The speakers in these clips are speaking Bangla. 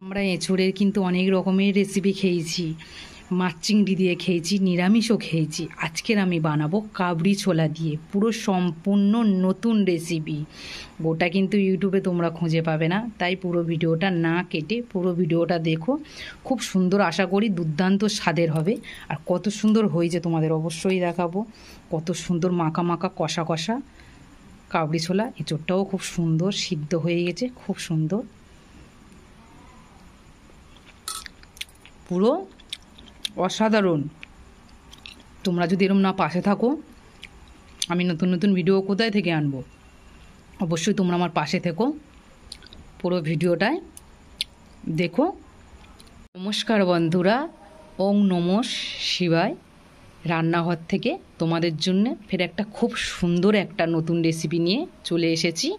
আমরা এঁচোড়ের কিন্তু অনেক রকমের রেসিপি খেয়েছি, মাছ চিংড়ি দিয়ে খেয়েছি, নিরামিষও খেয়েছি। আজকের আমি বানাবো কাবড়ি ছোলা দিয়ে, পুরো সম্পূর্ণ নতুন রেসিপি। ওটা কিন্তু ইউটিউবে তোমরা খুঁজে পাবে না, তাই পুরো ভিডিওটা না কেটে পুরো ভিডিওটা দেখো। খুব সুন্দর, আশা করি দুর্দান্ত স্বাদের হবে। আর কত সুন্দর হয়েছে তোমাদের অবশ্যই দেখাবো। কত সুন্দর মাখা মাখা কষা কষা কাবড়ি ছোলা। এঁচোড়টাও খুব সুন্দর সিদ্ধ হয়ে গেছে, খুব সুন্দর, পুরো অসাধারণ। তোমরা যদি এরকম না পাশে থাকো, আমি নতুন নতুন ভিডিও কোথায় থেকে আনবো? অবশ্যই তোমরা আমার পাশে থেকো, পুরো ভিডিওটায় দেখো। নমস্কার বন্ধুরা, ওং নমঃ শিবায় রান্নাঘর থেকে তোমাদের জন্য ফের একটা খুব সুন্দর একটা নতুন রেসিপি নিয়ে চলে এসেছি।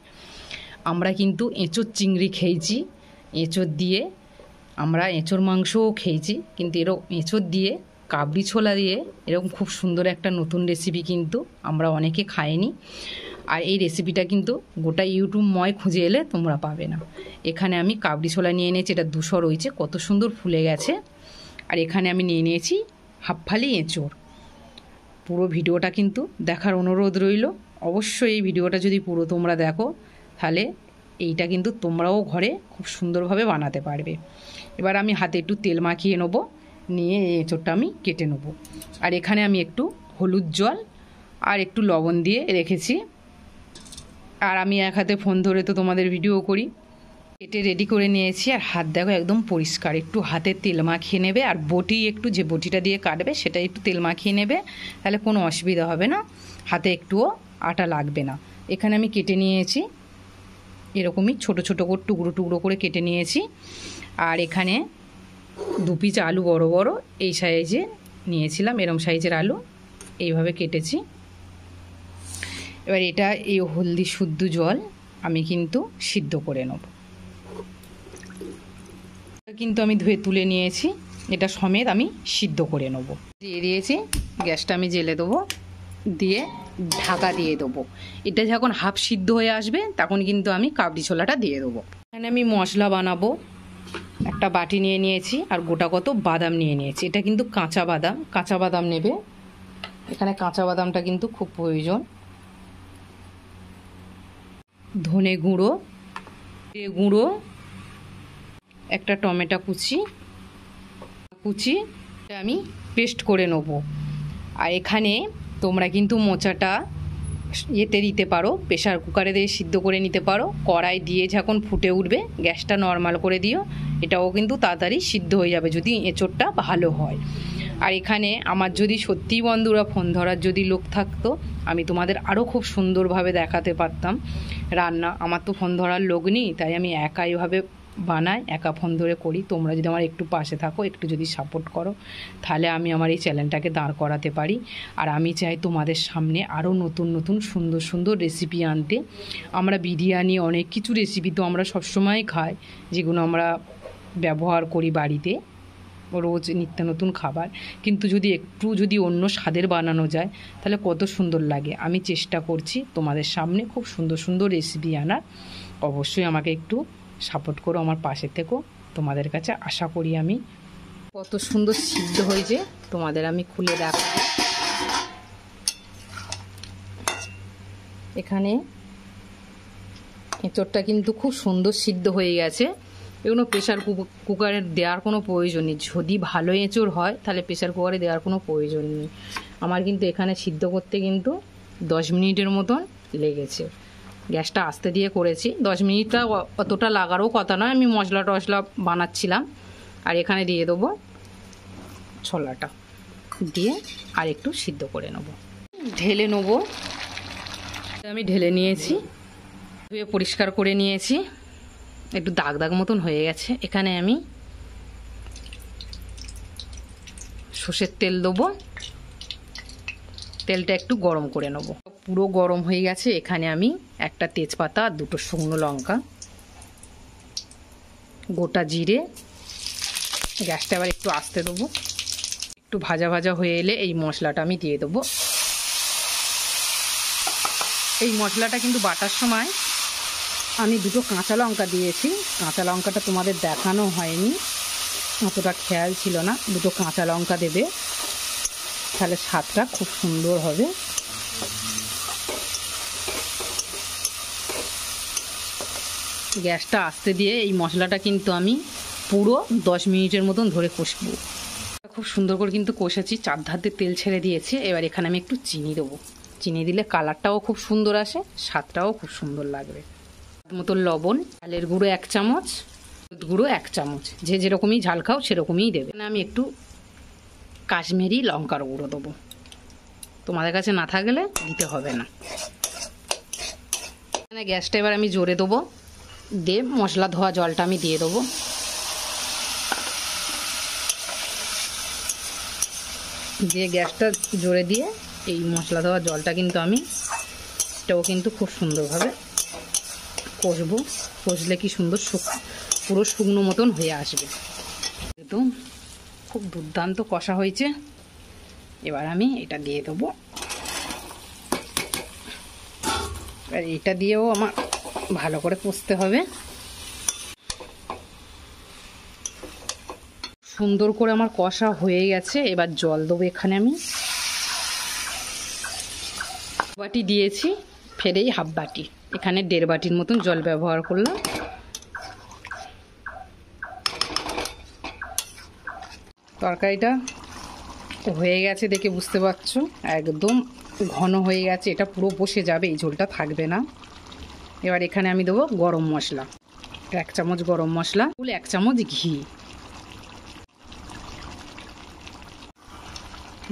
আমরা কিন্তু এঁচোড় চিংড়ি খেয়েছি, এঁচোড় দিয়ে আমরা এঁচোড় মাংসও খেয়েছি, কিন্তু এরকম এঁচোড় দিয়ে কাবড়ি ছোলা দিয়ে এরকম খুব সুন্দর একটা নতুন রেসিপি কিন্তু আমরা অনেকে খাইনি। আর এই রেসিপিটা কিন্তু গোটা ইউটিউবময় খুঁজে এলে তোমরা পাবে না। এখানে আমি কাবড়ি ছোলা নিয়ে নিয়েছি, এটা 200 রয়েছে, কত সুন্দর ফুলে গেছে। আর এখানে আমি নিয়ে নিয়েছি হাফফালি এঁচোড়। পুরো ভিডিওটা কিন্তু দেখার অনুরোধ রইল। অবশ্যই এই ভিডিওটা যদি পুরো তোমরা দেখো, তাহলে এইটা কিন্তু তোমরাও ঘরে খুব সুন্দরভাবে বানাতে পারবে। এবার আমি হাতে একটু তেল মাখিয়ে নেব, নিয়ে এই এঁচোড়টা আমি কেটে নেব। আর এখানে আমি একটু হলুদ জল আর একটু লবণ দিয়ে রেখেছি। আর আমি এক হাতে ফোন ধরে তো তোমাদের ভিডিও করি। কেটে রেডি করে নিয়েছি, আর হাত দেখো একদম পরিষ্কার। একটু হাতে তেল মাখিয়ে নেবে, আর বটি একটু, যে বটিটা দিয়ে কাটবে সেটা একটু তেল মাখিয়ে নেবে, তাহলে কোনো অসুবিধা হবে না, হাতে একটুও আটা লাগবে না। এখানে আমি কেটে নিয়েছি, এরকমই ছোট ছোট করে টুকরো টুকরো করে কেটে নিয়েছি। আর এখানে 2 পিস আলু বড় বড় এই সাইজে নিয়েছিলাম, এরম সাইজের আলু এইভাবে কেটেছি। এবার এটা এই হলদি শুদ্ধ জল আমি কিন্তু সিদ্ধ করে নেব। কিন্তু আমি ধুয়ে তুলে নিয়েছি, এটা সমেত আমি সিদ্ধ করে নেব। দিয়ে দিয়েছি, গ্যাসটা আমি জ্বেলে দেবো, দিয়ে ঢাকা দিয়ে দেবো। এটা যখন হাফ সিদ্ধ হয়ে আসবে তখন কিন্তু আমি কাবড়ি ছোলাটা দিয়ে দেবো। এখানে আমি মশলা বানাবো। একটা বাটি নিয়ে নিয়েছি, আর গোটা কত বাদাম নিয়ে নিয়েছি। এটা কিন্তু কাঁচা বাদাম নেবে, এখানে কাঁচা বাদামটা কিন্তু খুব প্রয়োজন। ধনে গুঁড়ো, গুঁড়ো, একটা টমেটো কুচি আমি পেস্ট করে নেব। আর এখানে তোমরা কিন্তু মোচাটা এতে দিতে পারো, প্রেশার কুকারে দিয়ে সিদ্ধ করে নিতে পারো। কড়াই দিয়ে যখন ফুটে উঠবে গ্যাসটা নর্মাল করে দিও, এটাও কিন্তু তাড়াতাড়ি সিদ্ধ হয়ে যাবে যদি এঁচোড়টা ভালো হয়। আর এখানে আমার যদি সত্যিই বন্ধুরা ফোন ধরার যদি লোক থাকতো, আমি তোমাদের আরও খুব সুন্দরভাবে দেখাতে পারতাম রান্না। আমার তো ফোন ধরার লোক নেই, তাই আমি একা এইভাবে বানাই, একা ফোন ধরে করি। তোমরা যদি আমার একটু পাশে থাকো, একটু যদি সাপোর্ট করো, তাহলে আমি আমার এই চ্যানেলটাকে দাঁড় করাতে পারি। আর আমি চাই তোমাদের সামনে আরও নতুন নতুন সুন্দর সুন্দর রেসিপি আনতে। আমরা বিরিয়ানি, অনেক কিছু রেসিপি তো আমরা সবসময় খাই, যেগুলো আমরা ব্যবহার করি বাড়িতে রোজ নিত্য নতুন খাবার। কিন্তু যদি অন্য স্বাদের বানানো যায়, তাহলে কত সুন্দর লাগে। আমি চেষ্টা করছি তোমাদের সামনে খুব সুন্দর সুন্দর রেসিপি আনার। অবশ্যই আমাকে একটু সাপোর্ট করো, আমার পাশে থেকো, তোমাদের কাছে আশা করি। আমি কত সুন্দর সিদ্ধ হয়েছে তোমাদের আমি খুলে দেখাবো। এখানে এঁচোড়টা কিন্তু খুব সুন্দর সিদ্ধ হয়ে গেছে। এগুলো প্রেশার কুকারে দেওয়ার কোনো প্রয়োজন নেই। যদি ভালো এঁচোড় হয় তাহলে প্রেশার কুকারে দেওয়ার কোনো প্রয়োজন নেই। আমার কিন্তু এখানে সিদ্ধ করতে কিন্তু 10 মিনিটের মতন লেগেছে। গ্যাসটা আস্তে দিয়ে করেছি। 10 মিনিটটা অতটা লাগারও কথা নয়, আমি মশলা টশলা বানাচ্ছিলাম। আর এখানে দিয়ে দেবো ছোলাটা, দিয়ে আর একটু সিদ্ধ করে নেব, ঢেলে নেব। আমি ঢেলে নিয়েছি, ধুয়ে পরিষ্কার করে নিয়েছি, একটু দাগ দাগ মতন হয়ে গেছে। এখানে আমি সর্ষের তেল দেবো, তেলটা একটু গরম করে নেব। পুরো গরম হয়ে গেছে। এখানে আমি একটা তেজপাতা আর 2টো শুকনো লঙ্কা, গোটা জিরে, গ্যাসটা আবার একটু আস্তে দেবো। একটু ভাজা ভাজা হয়ে এলে এই মশলাটা আমি দিয়ে দেবো। এই মশলাটা কিন্তু বাটার সময় আমি দুটো কাঁচা লঙ্কা দিয়েছি। কাঁচা লঙ্কাটা তোমাদের দেখানো হয়নি, অতটা খেয়াল ছিল না। দুটো কাঁচা লঙ্কা দেবে, তাহলে স্বাদটা খুব সুন্দর হবে। গ্যাসটা আস্তে দিয়ে এই মশলাটা কিন্তু আমি পুরো 10 মিনিটের মতন ধরে কষবো। খুব সুন্দর করে কিন্তু কষেছি, চারধার দিয়ে তেল ছেড়ে দিয়েছে। এবার এখানে আমি একটু চিনি দেবো। চিনি দিলে কালারটাও খুব সুন্দর আসে, স্বাদটাও খুব সুন্দর লাগবে। মতো লবণ, চালের গুঁড়ো 1 চামচ, হলুদ গুঁড়ো 1 চামচ, যে যেরকমই ঝাল খাও সেরকমই দেবে। আমি একটু কাশ্মীরি লঙ্কার গুঁড়ো দেবো, তোমাদের কাছে না থাকলে দিতে হবে না। গ্যাসটা এবার আমি জোরে দেবো, দিয়ে মশলা ধোয়া জলটা আমি দিয়ে দেবো। দিয়ে গ্যাসটা জোরে দিয়ে এই মশলা ধোয়া জলটা কিন্তু আমি এটাও কিন্তু খুব সুন্দরভাবে কষবো। কষলে কি সুন্দর পুরো শুকনো মতন হয়ে আসবে। একদম খুব দুর্দান্ত কষা হয়েছে। এবার আমি এটা দিয়ে দেবো। এবার এটা দিয়েও আমার ভালো করে কষতে হবে। সুন্দর করে আমার কষা হয়ে গেছে। এবার জল দেবো এখানে। আমি বাটি দিয়েছি, ফেরেই হাফ বাটি, এখানে 1.5 বাটির মতন জল ব্যবহার করলাম। তরকারিটা হয়ে গেছে দেখে বুঝতে পারছো, একদম ঘন হয়ে গেছে। এটা পুরো বসে যাবে, এই ঝোলটা থাকবে না। এবার এখানে আমি দেবো গরম মশলা, 1 চামচ গরম মশলা, 1 চামচ ঘি।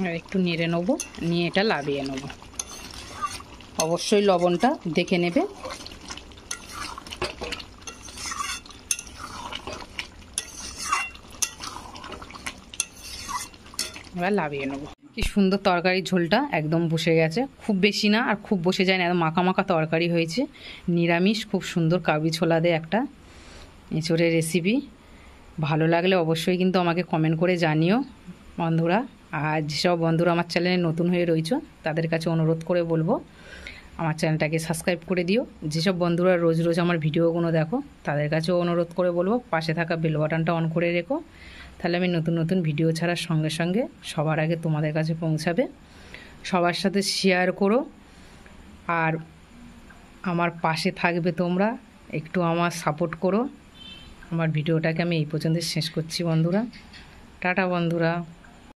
আর একটু নেড়ে নেবো, নিয়ে এটা লাবিয়ে নেবো। অবশ্যই লবণটা দেখে নেবে। এবার লাবিয়ে নেবো। কি সুন্দর তরকারি, ঝোলটা একদম বসে গেছে, খুব বেশি না আর খুব বসে যায় না, একদম মাখা মাখা তরকারি হয়েছে। নিরামিষ খুব সুন্দর কাবলি ছোলা দিয়ে একটা এঁচোড়ের রেসিপি। ভালো লাগলে অবশ্যই কিন্তু আমাকে কমেন্ট করে জানিও বন্ধুরা। আর যেসব বন্ধুরা আমার চ্যানেলে নতুন হয়ে রয়েছে তাদের কাছে অনুরোধ করে বলবো আমার চ্যানেলটাকে সাবস্ক্রাইব করে দিও। যেসব বন্ধুরা রোজ রোজ আমার ভিডিওগুলো দেখো তাদের কাছেও অনুরোধ করে বলবো পাশে থাকা বেল বাটনটা অন করে রেখো, তাহলে আমি নতুন নতুন ভিডিও ছাড়ার সঙ্গে সঙ্গে সবার আগে তোমাদের কাছে পৌঁছাবে। সবার সাথে শেয়ার করো আর আমার পাশে থাকবে তোমরা, একটু আমার সাপোর্ট করো। আমার ভিডিওটাকে আমি এই পর্যন্ত শেষ করছি বন্ধুরা। টাটা বন্ধুরা।